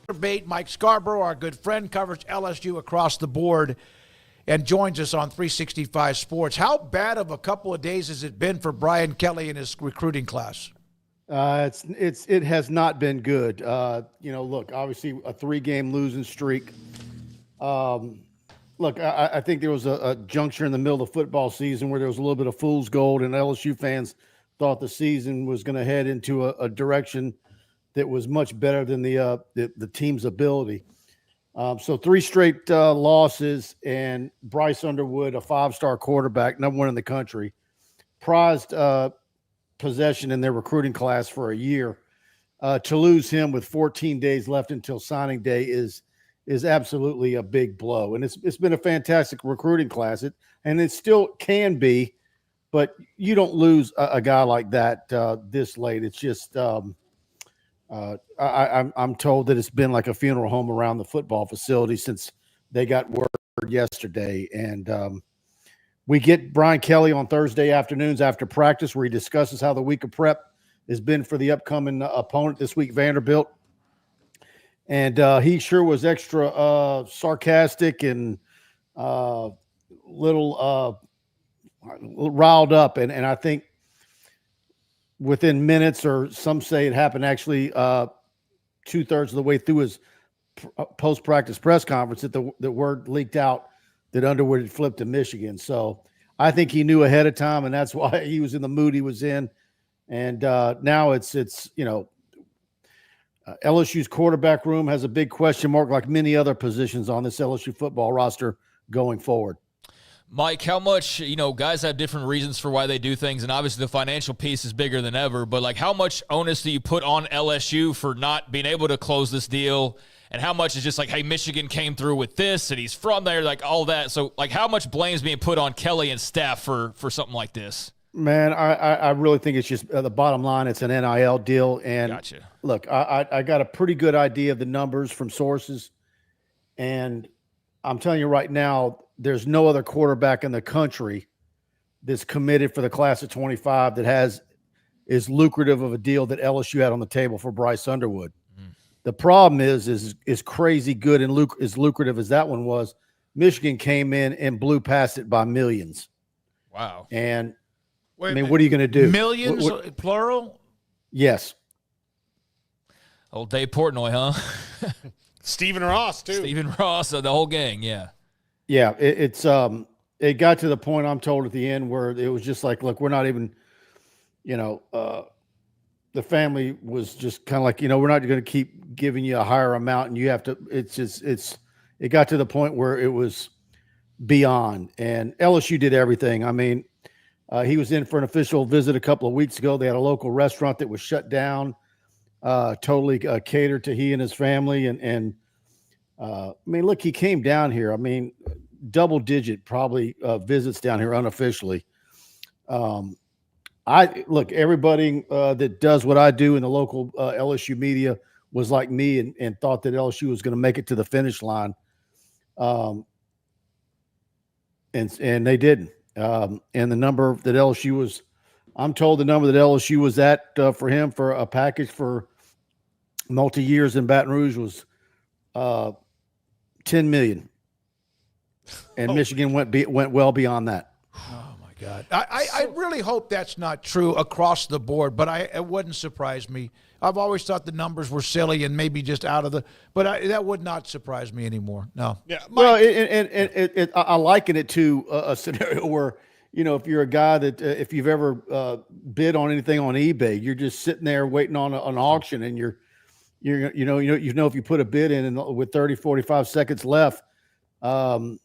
Debate. Mike Scarborough, our good friend, covers LSU across the board and joins us on 365 Sports. How bad of a couple of days has it been for Brian Kelly and his recruiting class? It has not been good. Look, obviously a 3-game losing streak. Look, I think there was a juncture in the middle of the football season where there was a little bit of fool's gold, and LSU fans thought the season was going to head into a direction that was much better than the team's ability. So 3 straight losses, and Bryce Underwood, a 5-star quarterback, number 1 in the country, prized possession in their recruiting class for a year. To lose him with 14 days left until signing day is absolutely a big blow. And it's been a fantastic recruiting class. It still can be, but you don't lose a guy like that this late. It's just I'm told that it's been like a funeral home around the football facility since they got word yesterday. And we get Brian Kelly on Thursday afternoons after practice, where he discusses how the week of prep has been for the upcoming opponent this week, Vanderbilt. And he sure was extra sarcastic and little riled up. And I think within minutes, or some say it happened actually 2/3 of the way through his post-practice press conference, that the word leaked out that Underwood had flipped to Michigan. So I think he knew ahead of time, and that's why he was in the mood he was in. And now it's LSU's quarterback room has a big question mark, like many other positions on this LSU football roster going forward. Mike, how much, guys have different reasons for why they do things, and obviously the financial piece is bigger than ever, but like how much onus do you put on LSU for not being able to close this deal, and how much is just like, hey, Michigan came through with this and he's from there, like all that. So like how much blame is being put on Kelly and staff for something like this? Man, I really think it's just the bottom line. It's an NIL deal. And Gotcha. Look, I got a pretty good idea of the numbers from sources. And I'm telling you right now, there's no other quarterback in the country that's committed for the class of 25 that has as lucrative of a deal that LSU had on the table for Bryce Underwood. The problem is crazy good and as lucrative as that one was, Michigan came in and blew past it by millions. Wow. And Wait I mean, what are you going to do? Millions, plural? Yes. Old Dave Portnoy, huh? Stephen Ross, too. Stephen Ross, the whole gang, yeah. Yeah, it got to the point, I'm told, at the end where it was just like, look, we're not even, the family was just kind of like, we're not going to keep giving you a higher amount, and you have to. It got to the point where it was beyond, and LSU did everything. I mean, he was in for an official visit a couple of weeks ago. They had a local restaurant that was shut down, totally catered to he and his family, and I mean, look, he came down here. I mean, double-digit probably visits down here unofficially. Everybody that does what I do in the local LSU media was like me and thought that LSU was going to make it to the finish line, and they didn't. And the number that LSU was, I'm told the number that LSU was at for him for a package for multi-years in Baton Rouge was $10 million, and Michigan went well beyond that. Oh my God! I really hope that's not true across the board, but it wouldn't surprise me. I've always thought the numbers were silly and maybe just out of the, but that would not surprise me anymore. No. Yeah. Well, I liken it to a scenario where, if you're a guy that if you've ever bid on anything on eBay, you're just sitting there waiting on an auction, and if you put a bid in and with 30, 45 seconds left, and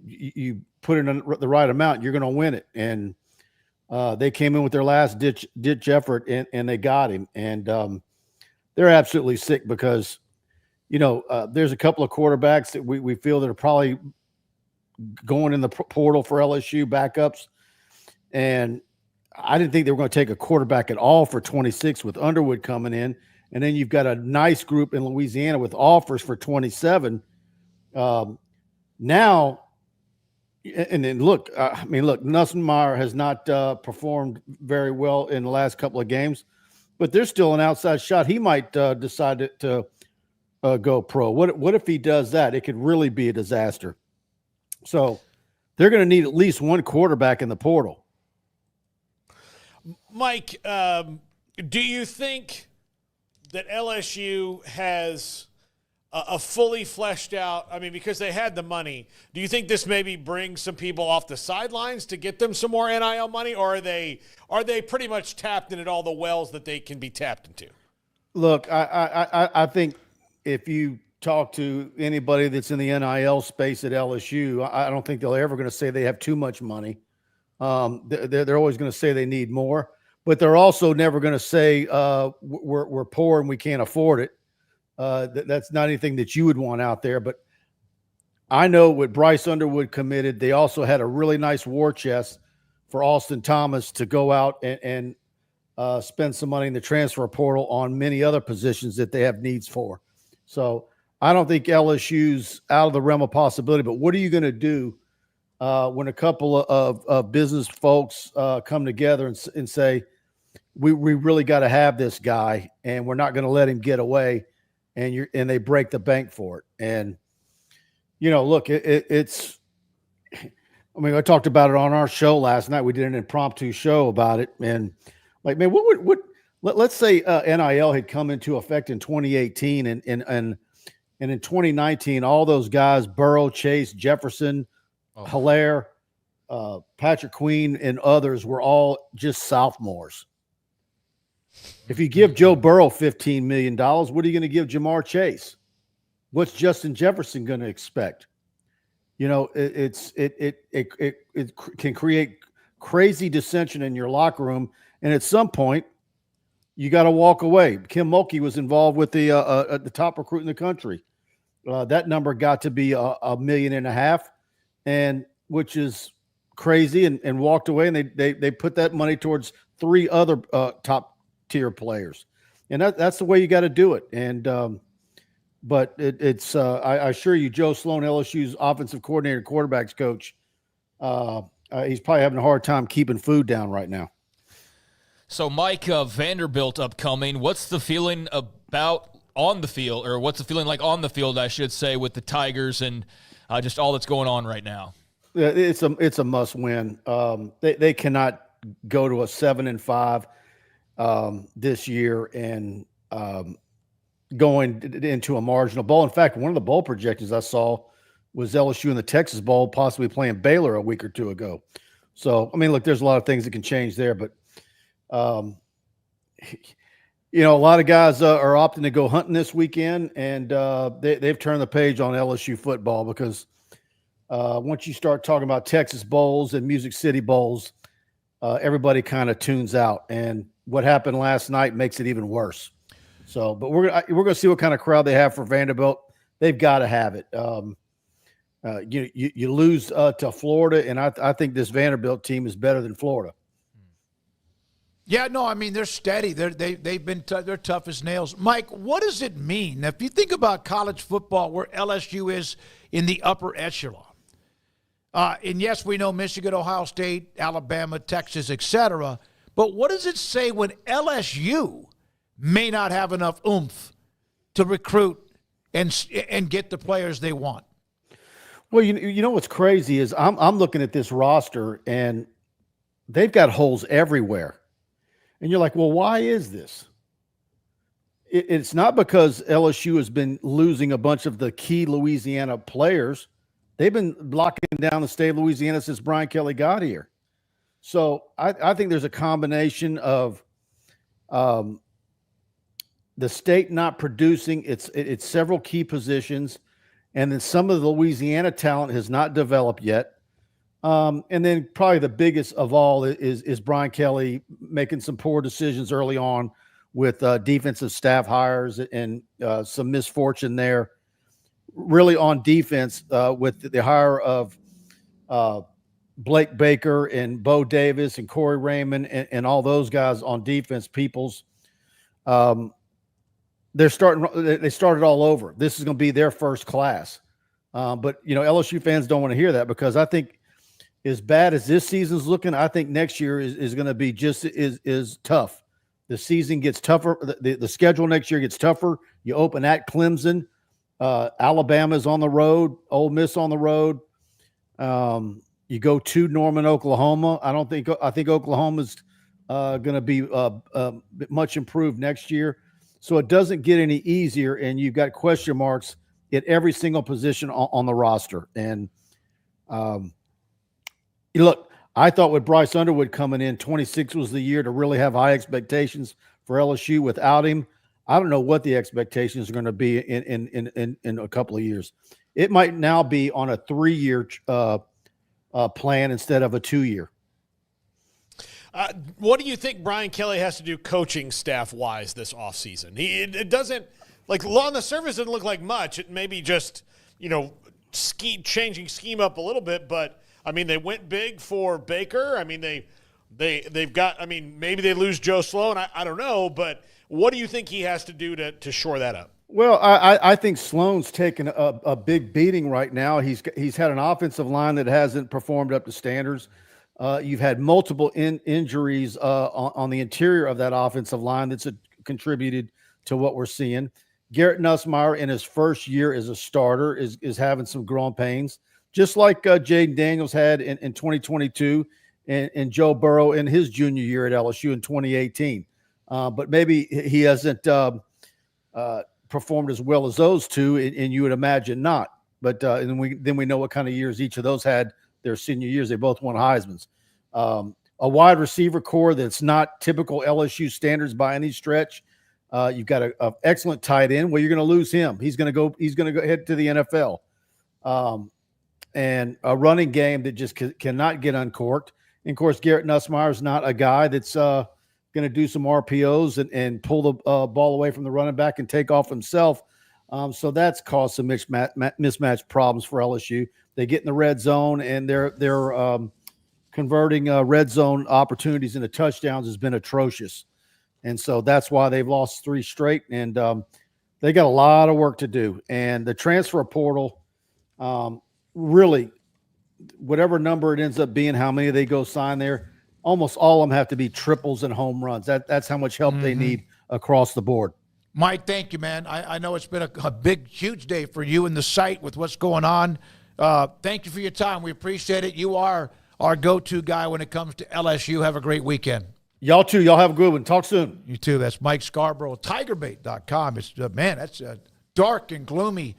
you put in the right amount, you're going to win it. And they came in with their last ditch effort, and they got him. And they're absolutely sick because, there's a couple of quarterbacks that we feel that are probably going in the portal for LSU backups. And I didn't think they were going to take a quarterback at all for 26 with Underwood coming in. And then you've got a nice group in Louisiana with offers for 27. Now, and then look, Nussmeier has not performed very well in the last couple of games, but there's still an outside shot. He might decide to go pro. What if he does that? It could really be a disaster. So they're going to need at least one quarterback in the portal. Mike, do you think that LSU has a fully fleshed out, I mean, because they had the money, do you think this maybe brings some people off the sidelines to get them some more NIL money, or are they pretty much tapped into all the wells that they can be tapped into? Look, I think if you talk to anybody that's in the NIL space at LSU, I don't think they're ever going to say they have too much money. They're always going to say they need more, but they're also never going to say we're poor and we can't afford it. That's not anything that you would want out there. But I know with Bryce Underwood committed, they also had a really nice war chest for Austin Thomas to go out and spend some money in the transfer portal on many other positions that they have needs for. So I don't think LSU's out of the realm of possibility. But what are you going to do when a couple of business folks come together and say, we really got to have this guy and we're not going to let him get away, and they break the bank for it? And, look, it's – I mean, I talked about it on our show last night. We did an impromptu show about it. And, like, man, let's say NIL had come into effect in 2018 and in 2019, all those guys, Burrow, Chase, Jefferson, Hilaire, Patrick Queen, and others were all just sophomores. If you give Joe Burrow $15 million, what are you going to give Jamar Chase? What's Justin Jefferson going to expect? It can create crazy dissension in your locker room, and at some point, you got to walk away. Kim Mulkey was involved with the top recruit in the country. That number got to be $1.5 million, and which is crazy, and walked away. And they put that money towards 3 other top tier players, and that's the way you got to do it. And but it's I assure you, Joe Sloan, LSU's offensive coordinator, quarterbacks coach, he's probably having a hard time keeping food down right now. So, Mike, Vanderbilt upcoming. What's the feeling about on the field, or what's the feeling like on the field, I should say, with the Tigers and just all that's going on right now? Yeah, it's a must win. They cannot go to a 7-5 this year and going into a marginal bowl. In fact, one of the bowl projections I saw was LSU in the Texas Bowl, possibly playing Baylor a week or two ago. So, I mean, look, there's a lot of things that can change there, but a lot of guys are opting to go hunting this weekend, and they've turned the page on LSU football because once you start talking about Texas Bowls and Music City Bowls, everybody kind of tunes out. And what happened last night makes it even worse. So, but we're gonna see what kind of crowd they have for Vanderbilt. They've got to have it. You lose to Florida, and I think this Vanderbilt team is better than Florida. Yeah, no, I mean, they're steady. They're tough as nails. Mike, what does it mean if you think about college football, where LSU is in the upper echelon? And yes, we know Michigan, Ohio State, Alabama, Texas, etc. But what does it say when LSU may not have enough oomph to recruit and get the players they want? Well, you know what's crazy is I'm looking at this roster, and they've got holes everywhere. And you're like, well, why is this? It's not because LSU has been losing a bunch of the key Louisiana players. They've been locking down the state of Louisiana since Brian Kelly got here. So I think there's a combination of the state not producing it's several key positions, and then some of the Louisiana talent has not developed yet. And then probably the biggest of all is Brian Kelly making some poor decisions early on with defensive staff hires and some misfortune there. Really on defense with the hire of Blake Baker and Bo Davis and Corey Raymond and all those guys on defense, Peoples. They started all over. This is going to be their first class. But, LSU fans don't want to hear that, because I think as bad as this season's looking, I think next year is going to be just is tough. The season gets tougher. The schedule next year gets tougher. You open at Clemson, Alabama's on the road, Ole Miss on the road. You go to Norman, Oklahoma. I think Oklahoma's going to be much improved next year. So it doesn't get any easier, and you've got question marks at every single position on the roster. And look, I thought with Bryce Underwood coming in, 26 was the year to really have high expectations for LSU. Without him, I don't know what the expectations are going to be in a couple of years. It might now be on a 3-year plan instead of a 2-year. What do you think Brian Kelly has to do coaching staff-wise this offseason? It doesn't – like on the surface, it doesn't look like much. It may be just, changing scheme up a little bit. But, I mean, they went big for Baker. I mean, they've got – I mean, maybe they lose Joe Sloan. I don't know. But what do you think he has to do to shore that up? Well, I think Sloan's taken a big beating right now. He's had an offensive line that hasn't performed up to standards. You've had multiple injuries on the interior of that offensive line that's contributed to what we're seeing. Garrett Nussmeier in his first year as a starter is having some growing pains, just like Jaden Daniels had in 2022 and Joe Burrow in his junior year at LSU in 2018. But maybe he hasn't performed as well as those two, and you would imagine not. But then we know what kind of years each of those had their senior years. They both won Heismans. A wide receiver core that's not typical LSU standards by any stretch. You've got an excellent tight end. Well, you're going to lose him. He's going to go head to the NFL. And a running game that just cannot get uncorked. And of course, Garrett Nussmeier is not a guy that's going to do some RPOs and pull the ball away from the running back and take off himself. So that's caused some mismatch problems for LSU. They get in the red zone, and they're converting red zone opportunities into touchdowns has been atrocious. And so that's why they've lost 3 straight, and they got a lot of work to do. And the transfer portal, really, whatever number it ends up being, how many they go sign there, almost all of them have to be triples and home runs. That's how much help they need across the board. Mike, thank you, man. I know it's been a big, huge day for you and the site with what's going on. Thank you for your time. We appreciate it. You are our go-to guy when it comes to LSU. Have a great weekend. Y'all too. Y'all have a good one. Talk soon. You too. That's Mike Scarborough, TigerBait.com. It's man, that's dark and gloomy